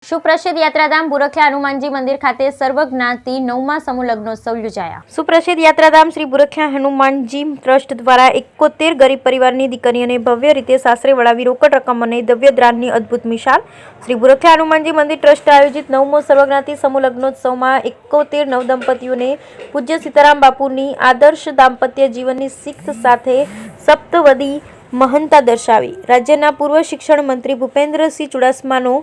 સુપ્રસિદ્ધ યાત્રાધામ બુરખિયા હનુમાનજી મંદિર ખાતે સર્વજ્ઞાતિ 9મા સમૂહ લગ્નોત્સવ યોજાયા। સુપ્રસિદ્ધ યાત્રાધામ શ્રી બુરખિયા હનુમાનજી ટ્રસ્ટ દ્વારા 71 ગરીબ પરિવારની દીકરીઓને ભવ્ય રીતે સાસરે વળાવી રોકડ રકમ અને દ્રવ્ય દાનની અદ્ભુત મિસાલ। શ્રી બુરખિયા હનુમાનજી મંદિર ટ્રસ્ટ આયોજિત 9મો સર્વજ્ઞાતિ સમૂહ લગ્નોત્સવમાં 71 નવદંપતીઓને પૂજ્ય સીતારામ બાપુની આદર્શ દાંપત્ય જીવનની શીખ સાથે સપ્તપદી મહાનતા દર્શાવી। રાજ્યના પૂર્વ શિક્ષણ મંત્રી ભૂપેન્દ્રસિંહ ચુડાસમાનો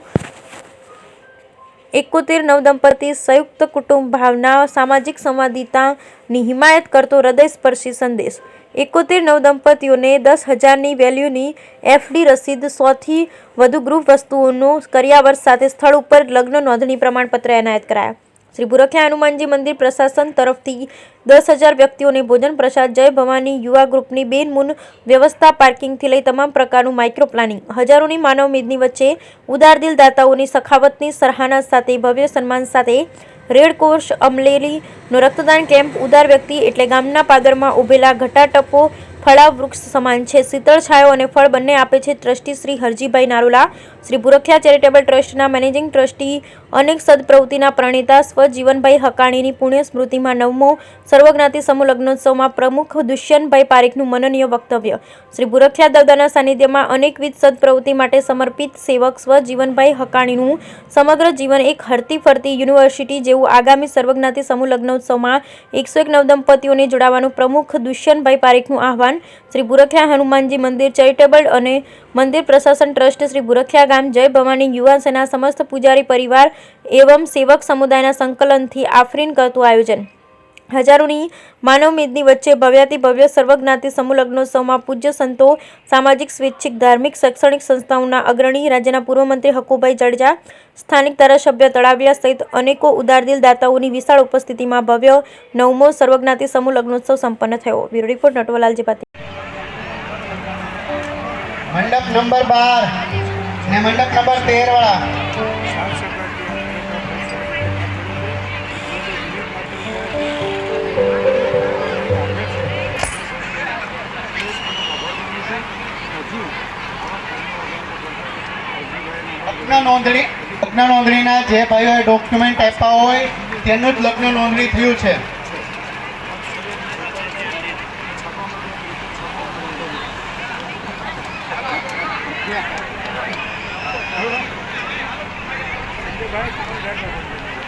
71 નવદંપતિ સંયુક્ત કુટુંબ ભાવના સામાજિક સંવાદિતાની હિમાયત કરતો હૃદયસ્પર્શી સંદેશ। 71 નવદંપતિઓને 10,000ની વેલ્યુની એફડી રસીદ, 100થી વધુ ગૃહ વસ્તુઓનું કરિયાવર સાથે સ્થળ ઉપર લગ્ન નોંધણી પ્રમાણપત્ર એનાયત કરાયા। શ્રી બુરખિયા હનુમાનજી મંદિર પ્રશાસન તરફથી 10,000 વ્યક્તિઓને ભોજન પ્રસાદ, જય ભવાની યુવા ગ્રુપની બેનમૂન વ્યવસ્થા, પાર્કિંગથી લઈ તમામ પ્રકારનું માઇક્રો પ્લાનિંગ, હજારોની માનવ મેદની વચ્ચે ઉદારદિલ દાતાઓની સખાવતની સરાહના સાથે ભવ્ય સન્માન સાથે રેડક્રોસ અમરેલીનો રક્તદાન કેમ્પ। ઉદાર વ્યક્તિ એટલે ગામના પાદરમાં ઉભેલા ઘટાટપો ફળાવ વૃક્ષ સમાન છે, શીતળ છાયો અને ફળ બંને આપે છે। ટ્રસ્ટી શ્રી હરજીભાઈ નારોલા, શ્રી બુરખિયા ચેરિટેબલ ટ્રસ્ટના મેનેજિંગ ટ્રસ્ટી, અનેક સદપ્રવૃત્તિના પ્રણેતા સ્વ જીવનભાઈ હકાણીની પુણ્ય સ્મૃતિમાં 9મો સર્વજ્ઞાતિ સમૂહ લગ્નોત્સવમાં પ્રમુખ દુષ્યંતભાઈ પારીખનું મનનીય વક્તવ્ય। શ્રી બુરખિયા દાદાના સાનિધ્યમાં અનેકવિધ સદપ્રવૃત્તિ માટે સમર્પિત સેવક સ્વ જીવનભાઈ હકાણીનું સમગ્ર જીવન એક હરતી ફરતી યુનિવર્સિટી જેવું। આગામી સર્વજ્ઞાતિ સમૂહ લગ્નોત્સવમાં 101 નવદંપતિઓને જોડાવાનું પ્રમુખ દુષ્યંતભાઈ પારીખનું આહવાન। શ્રી બુરખિયા હનુમાનજી મંદિર ચેરિટેબલ અને મંદિર પ્રશાસન ટ્રસ્ટ, શ્રી બુરખિયા ગામ જય ભવાની યુવા સેના સમસ્ત પૂજારી પરિવાર એવં સેવક સમુદાયના સંકલનથી આફરીન કરતું આયોજન। હજારોની માનવ મેદની વચ્ચે ભવ્યાતિ ભવ્ય સર્વજ્ઞાતિ સમૂહ લગ્નોત્સવમાં પૂજ્ય સંતો, સામાજિક, સ્વૈચ્છિક, ધાર્મિક, શૈક્ષણિક સંસ્થાઓના અગ્રણી, રાજ્યના પૂર્વ મંત્રી હકુભાઈ જાડેજા, સ્થાનિક ધારાસભ્ય તળાવિયા સહિત અનેકો ઉદારદિલ દાતાઓની વિશાળ ઉપસ્થિતિમાં ભવ્ય 9મો સર્વજ્ઞાતિ સમૂહ લગ્નોત્સવ સંપન્ન થયો। બ્યુરો રિપોર્ટ નટવરલાલ જેપાતી। મંડપ નંબર 12 ને મંડપ નંબર 13 વાળા લગ્ન નોંધણીના જે ભાઈઓએ ડોક્યુમેન્ટ આપ્યા હોય તેનું જ લગ્ન નોંધણી થયું છે।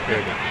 Good.